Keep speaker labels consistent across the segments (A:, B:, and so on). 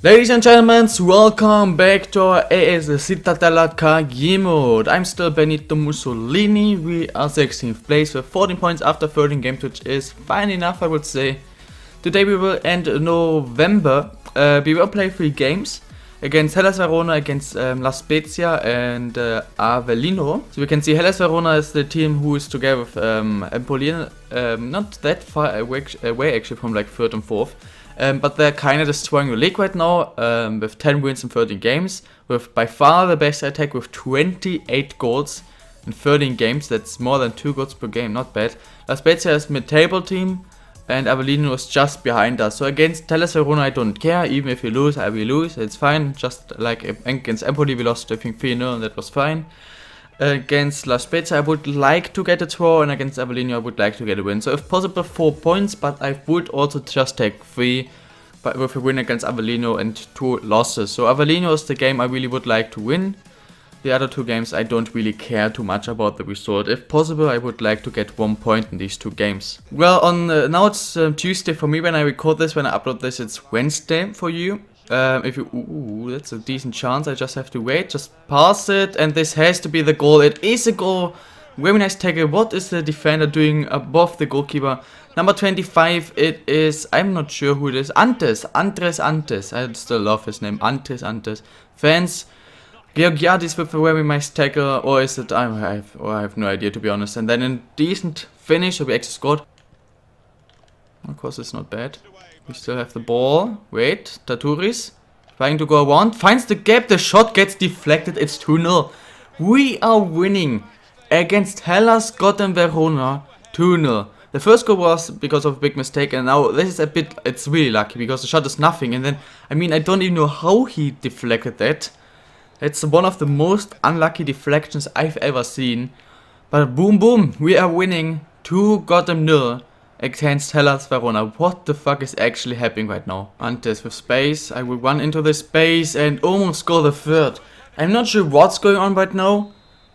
A: Ladies and gentlemen, welcome back to our AS CITTADELLA KG mode. I'm still Benito Mussolini. We are 16th place with 14 points after 13 games, which is fine enough, I would say. Today we will end November. We will play 3 games against Hellas Verona, against La Spezia and Avellino. So we can see Hellas Verona is the team who is together with Empoli, not that far away actually from like 3rd and 4th. But they're kind of destroying the league right now with 10 wins in 13 games, with by far the best attack with 28 goals in 13 games. That's more than 2 goals per game, not bad. La Spezia is mid-table team and Avellino is just behind us. So against Hellas Verona I don't care, even if we lose, I will lose, it's fine. Just like against Empoli we lost I think 3-0 and that was fine. Against La Spezia I would like to get a draw, and against Avellino I would like to get a win. So if possible 4 points, but I would also just take 3 but with a win against Avellino and 2 losses. So Avellino is the game I really would like to win. The other 2 games I don't really care too much about the result. If possible I would like to get 1 point in these 2 games. Well, on now it's Tuesday for me when I record this. When I upload this it's Wednesday for you. That's a decent chance. I just have to wait, just pass it, and this has to be the goal. It is a goal. Very nice tackle. What is the defender doing above the goalkeeper? Number 25, it is, I'm not sure who it is. Andres. I still love his name. Andres. Fans, Georgiadis with a very nice tackle, or is it, I have no idea to be honest. And then a decent finish, so we actually scored. Of course it's not bad. We still have the ball. Wait, Taturis trying to go around, finds the gap, the shot gets deflected, it's 2-0. We are winning against Hellas Verona 2-0. The first goal was because of a big mistake, and now this is a bit, it's really lucky because the shot is nothing. And then, I mean, I don't even know how he deflected that. It's one of the most unlucky deflections I've ever seen. But boom boom, we are winning 2-0. Against Hellas Verona. What the fuck is actually happening right now? Antes with space. I will run into the space and almost score the 3rd. I'm not sure what's going on right now.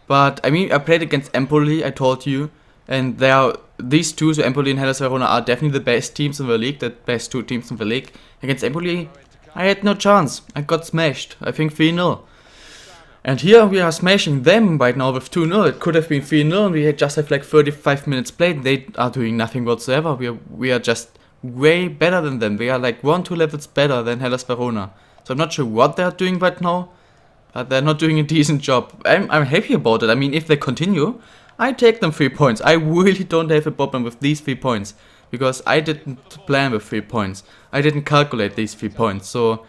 A: But I mean, I played against Empoli, I told you. And they are, these two, so Empoli and Hellas Verona, are definitely the best teams in the league. The best 2 teams in the league. Against Empoli, I had no chance. I got smashed. I think 3-0. And here we are smashing them right now with 2-0. It could have been 3-0 and we just have like 35 minutes played. They are doing nothing whatsoever. We are just way better than them. We are like 1-2 levels better than Hellas Verona. So I'm not sure what they are doing right now, but they're not doing a decent job. I'm happy about it. I mean, if they continue, I take them 3 points. I really don't have a problem with these 3 points, because I didn't plan with 3 points. I didn't calculate these 3 points. So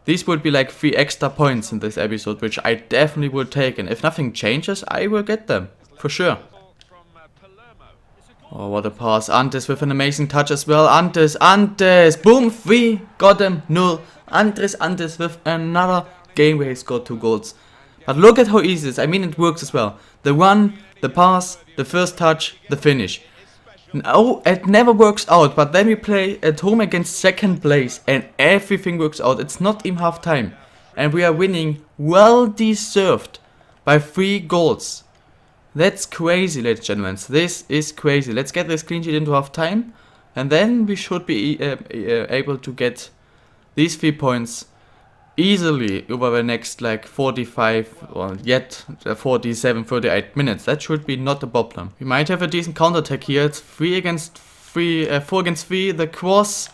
A: these would be like 3 extra points in this episode, which I definitely would take. And if nothing changes, I will get them. For sure. Oh, what a pass. Antes with an amazing touch as well. Antes. Boom. We got him. 0. Antes with another game where he scored 2 goals. But look at how easy it is. I mean, it works as well. The run, the pass, the first touch, the finish. No, it never works out, but then we play at home against 2nd place and everything works out. It's not even half time. And we are winning well deserved by 3 goals. That's crazy, ladies and gentlemen. This is crazy. Let's get this clean sheet into half time. And then we should be able to get these 3 points easily over the next like 45 or yet 47, 38 minutes. That should be not a problem. We might have a decent counter-attack here. It's 4 against 3, the cross,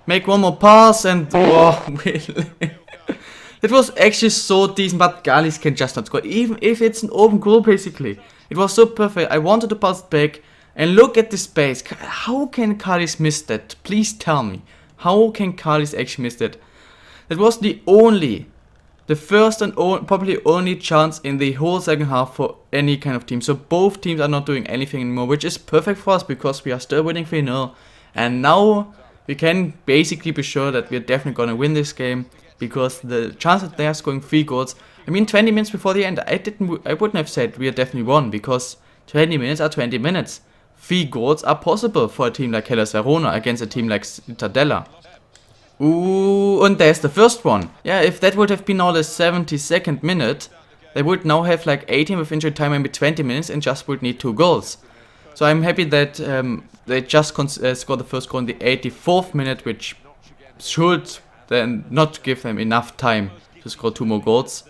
A: make one more pass and oh, really. It was actually so decent, but Galis can just not score, even if it's an open goal basically. It was so perfect. I wanted to pass it back and look at the space. How can Galis miss that? Please tell me. How can Galis actually miss that? That was the first and probably only chance in the whole second half for any kind of team. So both teams are not doing anything anymore, which is perfect for us because we are still winning 3-0. And now we can basically be sure that we're definitely going to win this game, because the chance that they are scoring 3 goals. I mean, 20 minutes before the end, I wouldn't have said we are definitely won, because 20 minutes are 20 minutes. 3 goals are possible for a team like Hellas Verona against a team like CITTADELLA. Ooh, and there's the first one. Yeah, if that would have been now the 72nd minute, they would now have like 18 with injury time, maybe 20 minutes, and just would need 2 goals. So I'm happy that they just scored the first goal in the 84th minute, which should then not give them enough time to score 2 more goals.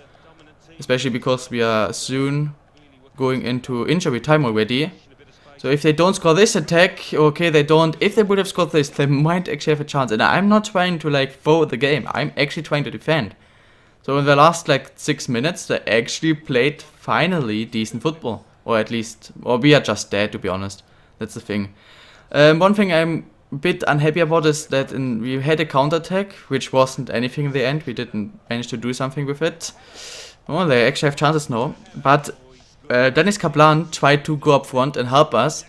A: Especially because we are soon going into injury time already. So if they don't score this attack, okay, they don't. If they would have scored this, they might actually have a chance. And I'm not trying to like forward the game. I'm actually trying to defend. So in the last like 6 minutes, they actually played finally decent football. Or at least, or we are just dead, to be honest. That's the thing. One thing I'm a bit unhappy about is that we had a counter-attack, which wasn't anything in the end. We didn't manage to do something with it. Oh, they actually have chances now. But Dennis Kaplan tried to go up front and help us.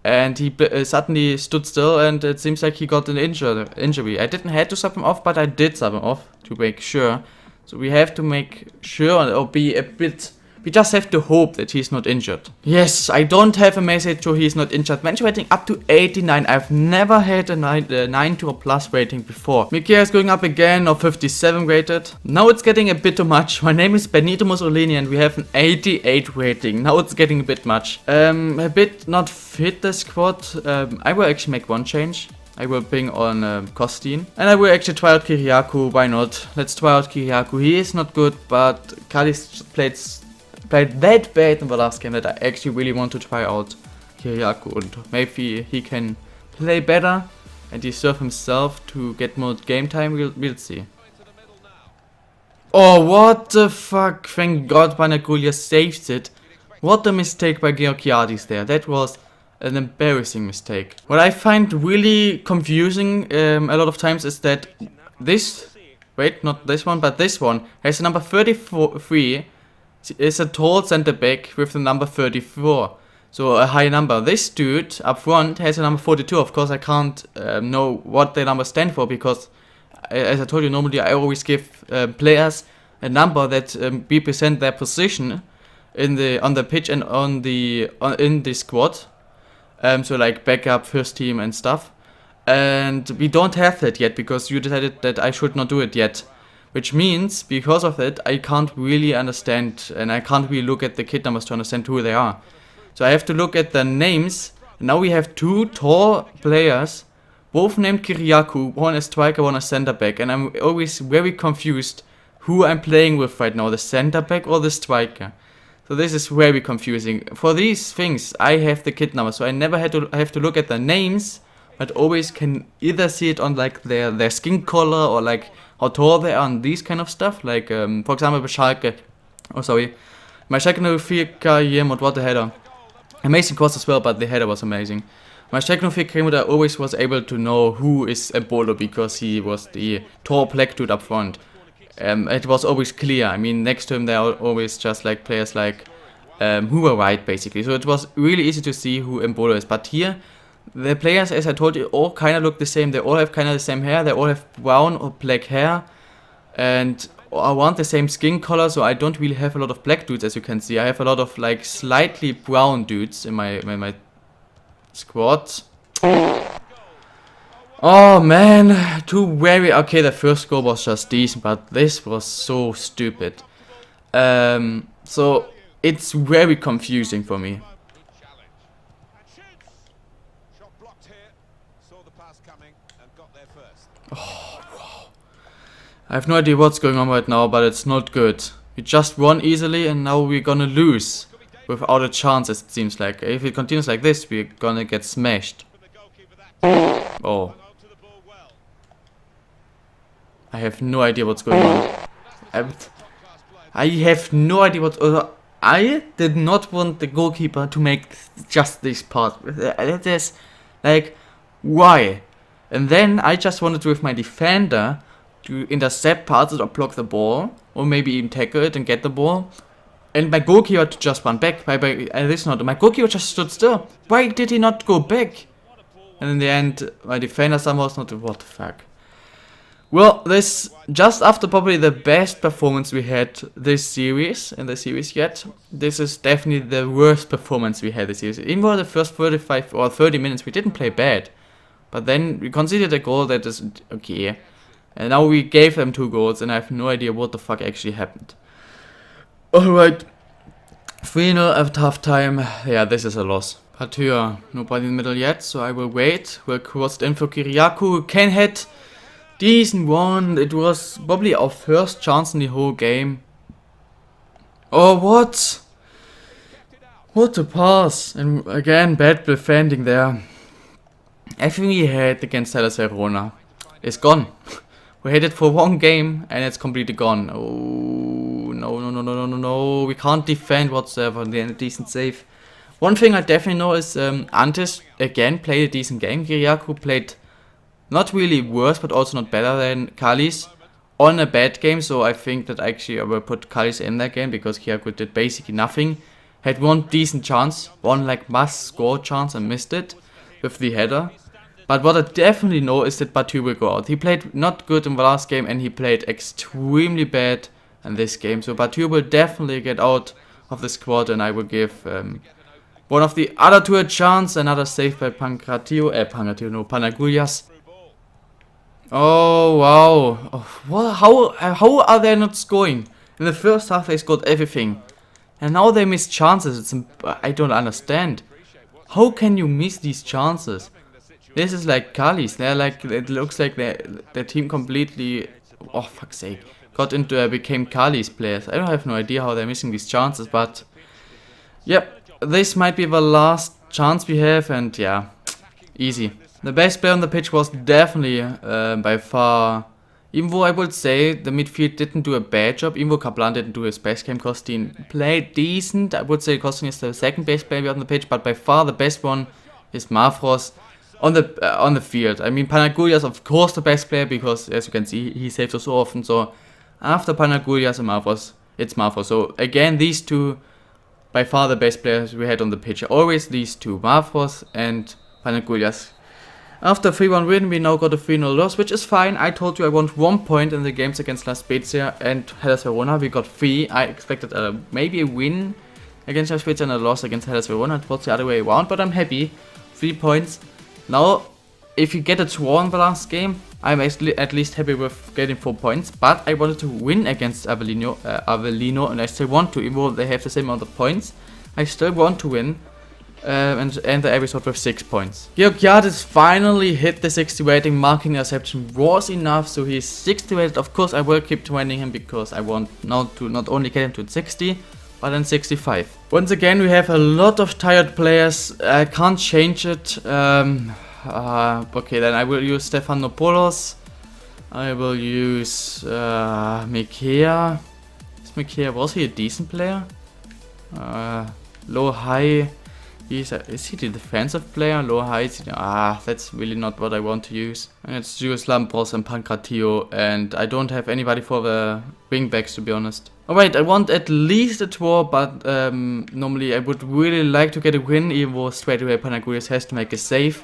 A: And he suddenly stood still, and it seems like he got an injury. I didn't have to sub him off, but I did sub him off to make sure. So we have to make sure, or be a bit... We just have to hope that he's not injured. Yes, I don't have a message so he's not injured. Mensch rating up to 89. I've never had a 90 or plus rating before. Mikia is going up again, or 57 rated. Now it's getting a bit too much. My name is Benito Mussolini and we have an 88 rating. Now it's getting a bit much. A bit not fit the squad. I will actually make one change. I will bring on Kostin. And I will actually try out Kiriakou. Why not? Let's try out Kiriakou. He is not good, but Kalis played that bad in the last game that I actually really want to try out Kiriakou, and maybe he can play better and deserve himself to get more game time. We'll see. Oh, what the fuck! Thank God Nekozilla saves it. What a mistake by Georgiadis there. That was an embarrassing mistake. What I find really confusing a lot of times is that this, wait, not this one, but this one has a number 33. Is a tall center back with the number 34, so a high number. This dude up front has a number 42. Of course, I can't know what the numbers stand for because, as I told you, normally I always give players a number that represent their position on the pitch and in the squad. So like backup, first team, and stuff. And we don't have that yet because you decided that I should not do it yet. Which means, because of it, I can't really understand, and I can't really look at the kit numbers to understand who they are. So I have to look at the names. Now we have 2 tall players, both named Kiriakou, one as striker, one as center back, and I'm always very confused who I'm playing with right now, the center back or the striker. So this is very confusing. For these things, I have the kit number, so I never have to look at the names, but always can either see it on like their skin color or like how tall they are and these kind of stuff. Like, for example, Schalke. Oh, sorry. My Schalke 04 Jemot, what a header. Amazing cross as well, but the header was amazing. My Schalke 04 Jemot, I always was able to know who is Embolo because he was the tall black dude up front. It was always clear. I mean, next to him, there are always just like players like who were right, basically. So it was really easy to see who Embolo is. But here, the players, as I told you, all kind of look the same. They all have kind of the same hair. They all have brown or black hair. And around the same skin color. So I don't really have a lot of black dudes, as you can see. I have a lot of like slightly brown dudes in my squad. Oh man, okay, the first goal was just decent, but this was so stupid. So it's very confusing for me. Oh, wow. I have no idea what's going on right now, but it's not good. We just won easily and now we're gonna lose without a chance, it seems like. If it continues like this, we're gonna get smashed. Oh. I have no idea what's going on. I have no idea what... I did not want the goalkeeper to make just this part. That is like, why? And then I just wanted to, with my defender, to intercept passes or block the ball, or maybe even tackle it and get the ball. And my goalkeeper to just run back. My goalkeeper just stood still. Why did he not go back? And in the end, my defender somehow was not. What the fuck? Well, this just after probably the best performance we had this series yet. This is definitely the worst performance we had this series. Even though the first 35 or 30 minutes we didn't play bad, but then we conceded a goal that is okay, and now we gave them 2 goals, and I have no idea what the fuck actually happened. All right, 3-0 at halftime. Yeah, this is a loss. But here, nobody in the middle yet, so I will wait. We'll cross it in for Kiriakou, who can hit. Decent one. It was probably our first chance in the whole game. Oh, what? What a pass. And again, bad defending there. Everything we had against Hellas Verona is gone. We had it for one game and it's completely gone. Oh, no. We can't defend whatsoever. And then a decent save. One thing I definitely know is Antes again played a decent game. Kyriakou played not really worse, but also not better than Kalis on a bad game. So I think that actually I will put Kalis in that game because Kyriakou did basically nothing. Had one decent chance, one like must score chance and missed it with the header. But what I definitely know is that Batu will go out. He played not good in the last game and he played extremely bad in this game. So Batu will definitely get out of the squad and I will give one of the other two a chance. Another save by Panagoulias. Oh wow. Oh, what, how are they not scoring? In the first half they scored everything. And now they miss chances. I don't understand. How can you miss these chances? This is like Kalis. They're like, it looks like their team completely, oh fuck's sake, got into became Kalis players. I don't have no idea how they're missing these chances, but yep, this might be the last chance we have, and yeah, easy. The best player on the pitch was definitely by far, even though I would say the midfield didn't do a bad job, even though Kaplan didn't do his best game. Kostin played decent. I would say Kostin is the second best player on the pitch, but by far the best one is Mavros on the field. I mean, Panagoulias of course the best player because as you can see he saves us so often. So after Panagoulias and Mavros, it's Mavros. So again, these two by far the best players we had on the pitch. Always these two, Mavros and Panagoulias. After 3-1 win, we now got a 3-0 loss, which is fine. I told you I want 1 point in the games against La Spezia and Hellas Verona. We got 3. I expected maybe a win against La Spezia and a loss against Hellas Verona. It was the other way around, but I'm happy. 3 points. Now, if you get a draw in the last game, I'm at least happy with getting 4 points. But I wanted to win against Avellino, and I still want to, even though they have the same amount of points. I still want to win. And end the episode with 6 points. Georgiades finally hit the 60 rating. Marking interception was enough, so he's 60 rated. Of course, I will keep training him because I want now to not only get him to 60, but then 65. Once again, we have a lot of tired players. I can't change it. Okay, then I will use Stefanopoulos. I will use Mikea. Was he a decent player? Low, high. Is he the defensive player? Low, high? That's really not what I want to use. And it's Jules Lampros and Pancratio, and I don't have anybody for the wingbacks to be honest. Alright, I want at least a draw, but normally I would really like to get a win, even though straight away Panagoulias has to make a save.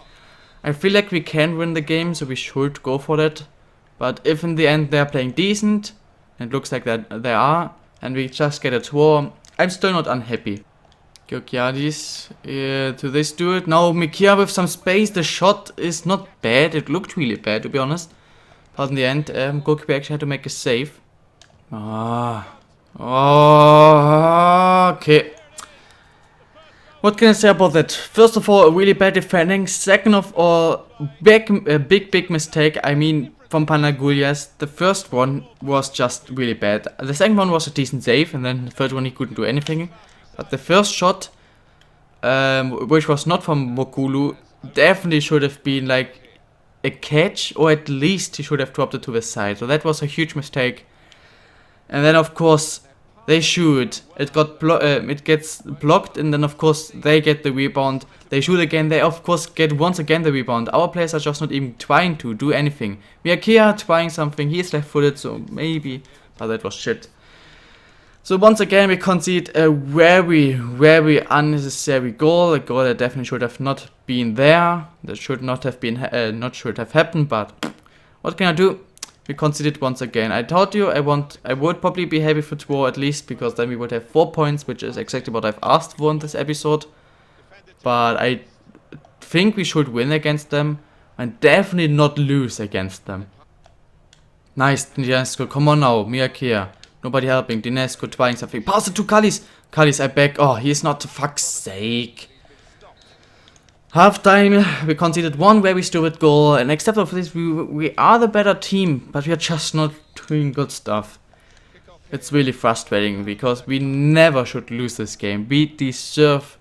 A: I feel like we can win the game, so we should go for that. But if in the end they're playing decent, and it looks like that they are, and we just get a draw, I'm still not unhappy. Georgiades to this dude. Now Mikea with some space. The shot is not bad. It looked really bad to be honest. But in the end, goalkeeper actually had to make a save. Okay. What can I say about that? First of all, really bad defending. Second of all, a big mistake. I mean, from Panagoulias. The first one was just really bad. The second one was a decent save, and then the third one he couldn't do anything. But the first shot, which was not from Mokulu, definitely should have been like a catch, or at least he should have dropped it to the side. So that was a huge mistake. And then of course they shoot. It gets blocked, and then of course they get the rebound. They shoot again. They of course get once again the rebound. Our players are just not even trying to do anything. Miakea trying something. He is left-footed, so maybe, but that was shit. So once again we concede a very unnecessary goal. A goal that definitely should have not been there. That should not have been should have happened. But what can I do? We conceded once again. I told you I would probably be happy for draw at least, because then we would have 4 points, which is exactly what I've asked for in this episode. But I think we should win against them and definitely not lose against them. Nice, Dinesco. Come on now, Miakea. Nobody helping. Dinesco trying something. Pass it to Kalis. Kalis, I beg. Oh, he is not, for fuck's sake. Halftime, we conceded one very stupid goal, and except for this, we are the better team, but we are just not doing good stuff. It's really frustrating, because we never should lose this game. We deserve...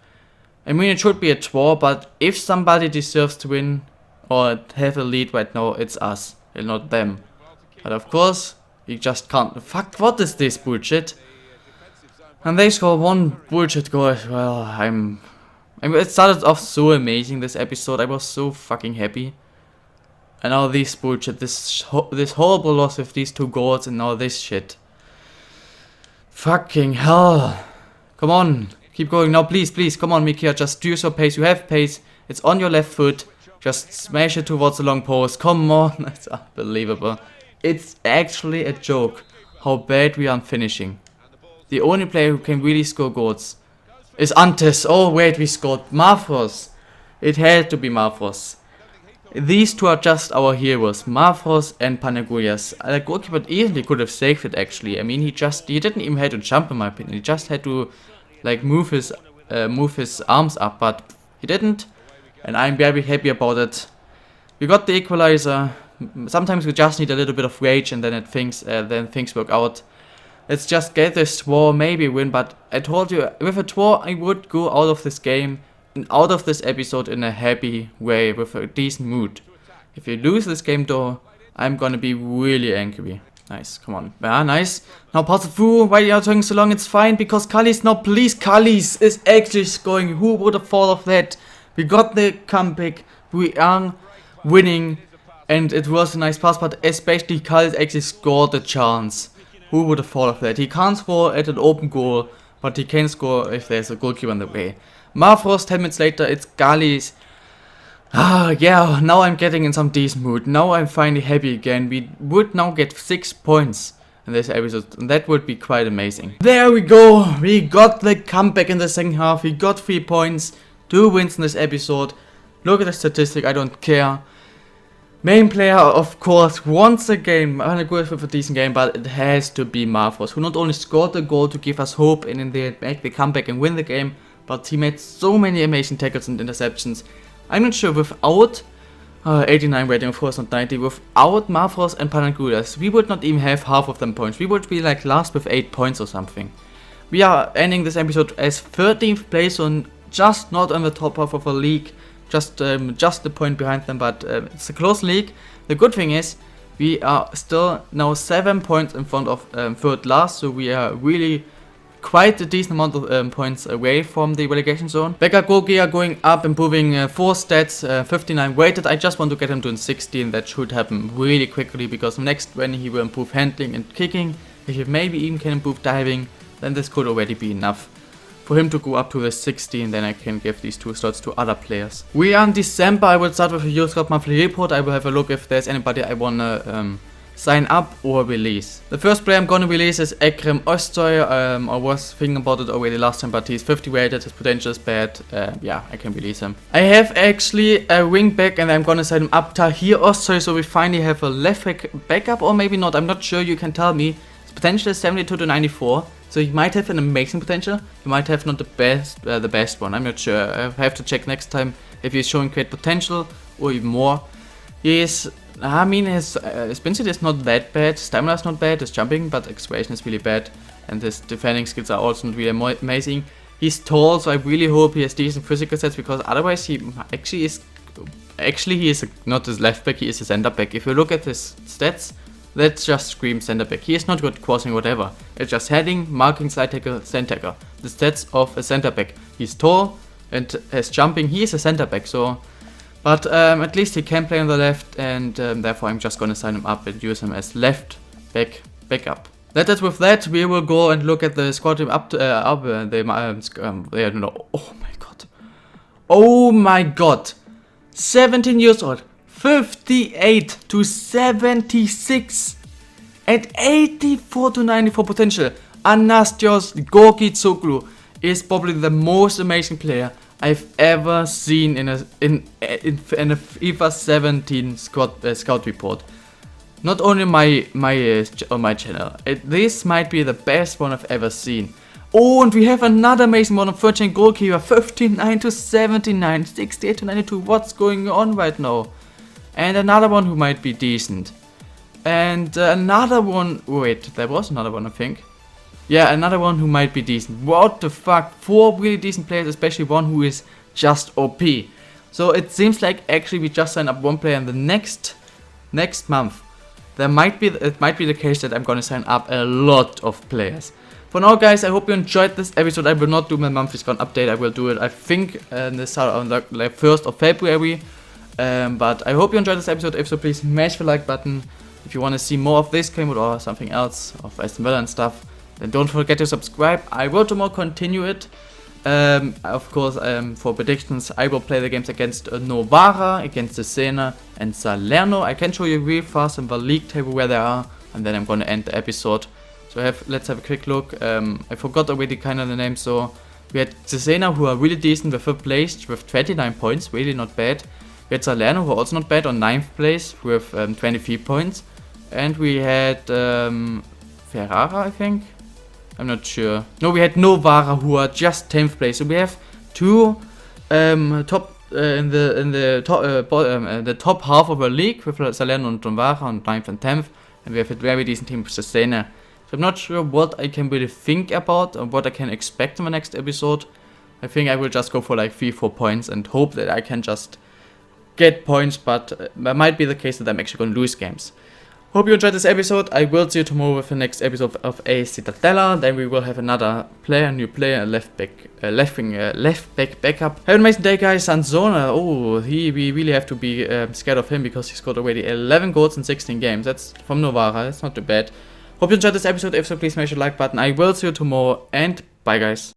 A: I mean, it should be a draw, but if somebody deserves to win or have a lead right now, it's us, and not them. But of course, we just can't. Fuck, what is this bullshit? And they score one bullshit goal as well. It started off so amazing, this episode. I was so fucking happy. And now this bullshit, this horrible loss with these 2 goals, and now this shit. Fucking hell. Come on, keep going now, please, please. Come on, Mikia, just use your pace. You have pace. It's on your left foot. Just smash it towards the long post. Come on, that's unbelievable. It's actually a joke how bad we are finishing. The only player who can really score goals is Antes. Oh wait, we scored. Mavros. It had to be Mavros. These 2 are just our heroes, Mavros and Panagurias. The goalkeeper easily could have saved it actually. I mean, he didn't even have to jump in my opinion. He just had to like move his arms up, but he didn't. And I'm very happy about it. We got the equalizer. Sometimes we just need a little bit of rage, and then things work out. Let's just get this draw, maybe win, but I told you, with a draw I would go out of this game and out of this episode in a happy way, with a decent mood. If we lose this game though, I'm gonna be really angry. Nice, come on. Yeah, nice. Now pass it through. Why are you taking so long? It's fine, because Kallis, now please, Kallis is actually scoring. Who would have thought of that? We got the comeback, we are winning, and it was a nice pass, but especially Kallis actually scored the chance. Who would have thought of that? He can't score at an open goal, but he can score if there's a goalkeeper in the way. Mavros, 10 minutes later, it's Kallis. Yeah, now I'm getting in some decent mood. Now I'm finally happy again. We would now get 6 points in this episode, and that would be quite amazing. There we go. We got the comeback in the second half. We got 3 points, 2 wins in this episode. Look at the statistic, I don't care. Main player, of course, once again, I'm gonna go with a decent game, but it has to be Mavros, who not only scored the goal to give us hope and in the end make the comeback and win the game, but he made so many amazing tackles and interceptions. I'm not sure, without 89 rating, of course not 90, without Mavros and Panagurias, we would not even have half of them points. We would be like last with 8 points or something. We are ending this episode as 13th place, so just not on the top half of the league. Just the point behind them, but it's a close league. The good thing is, we are still now 7 points in front of third last, so we are really quite a decent amount of points away from the relegation zone. Becca Gogi are going up, improving 4 stats, 59 weighted. I just want to get him to 16, that should happen really quickly, because next when he will improve handling and kicking, if he maybe even can improve diving, then this could already be enough for him to go up to the 16, then I can give these 2 slots to other players. We are in December. I will start with a Euroscout monthly report. I will have a look if there's anybody I wanna sign up or release. The first player I'm gonna release is Ekrem Özsoy. I was thinking about it already last time, but he's 50 rated, his potential is bad. Yeah, I can release him. I have actually a wing back, and I'm gonna sign him up, Tahir Özsoy, so we finally have a left back backup, or maybe not, I'm not sure, you can tell me. His potential is 72 to 94. So he might have an amazing potential, he might have not the best one, I'm not sure. I have to check next time if he's showing great potential or even more. He is, I mean, his spin speed is not that bad, stamina is not bad, his jumping, but acceleration is really bad. And his defending skills are also not really amazing. He's tall, so I really hope he has decent physical stats, because otherwise he actually is, he is not his left back, he is a center back. If you look at his stats, let's just scream center back. He is not good crossing, whatever. It's just heading, marking, side tackle, center tackle. The stats of a center back. He's tall and has jumping. He is a center back, so. But at least he can play on the left, and therefore I'm just gonna sign him up and use him as left back backup. That is with that, we will go and look at the squad team up. Oh my god. Oh my god. 17 years old. 58 to 76 at 84 to 94 potential. Anastasios Gorgitsoglu is probably the most amazing player I've ever seen in a FIFA 17 scout report. Not only on my channel. This might be the best one I've ever seen. Oh, and we have another amazing one of 13 goalkeeper, 59 to 79, 68 to 92. What's going on right now? And another one who might be decent. And another one, wait, there was another one I think. Yeah, another one who might be decent. What the fuck, 4 really decent players, especially one who is just OP. So it seems like actually we just signed up one player in the next month. It might be the case that I'm gonna sign up a lot of players. For now guys, I hope you enjoyed this episode. I will not do my monthly score update, I will do it I think on the 1st of February. But I hope you enjoyed this episode. If so, please smash the like button. If you want to see more of this game or something else of Aston Villa and stuff, then don't forget to subscribe. I will tomorrow continue it. Of course, for predictions, I will play the games against Novara, against Cesena and Salerno. I can show you real fast in the league table where they are, and then I'm gonna end the episode. So let's have a quick look. I forgot already kind of the names. So we had Cesena, who are really decent with 5th place with 29 points, really not bad. We had Salerno, who are also not bad, on 9th place with 23 points. And we had Ferrara, I think. I'm not sure. No, we had Novara, who are just 10th place. So we have two top in the top half of the league with Salerno and Novara on 9th and 10th, and we have a very decent team with Cesena. So I'm not sure what I can really think about or what I can expect in the next episode. I think I will just go for like 3-4 points and hope that I can just get points, but it might be the case that I'm actually going to lose games. Hope you enjoyed this episode. I will see you tomorrow with the next episode of a CITTADELLA. Then we will have another player, a new player, a left back backup. Have an amazing day, guys. Sansona, oh, we really have to be scared of him because he scored already 11 goals in 16 games. That's from Novara. That's not too bad. Hope you enjoyed this episode. If so, please smash the like button. I will see you tomorrow, and bye, guys.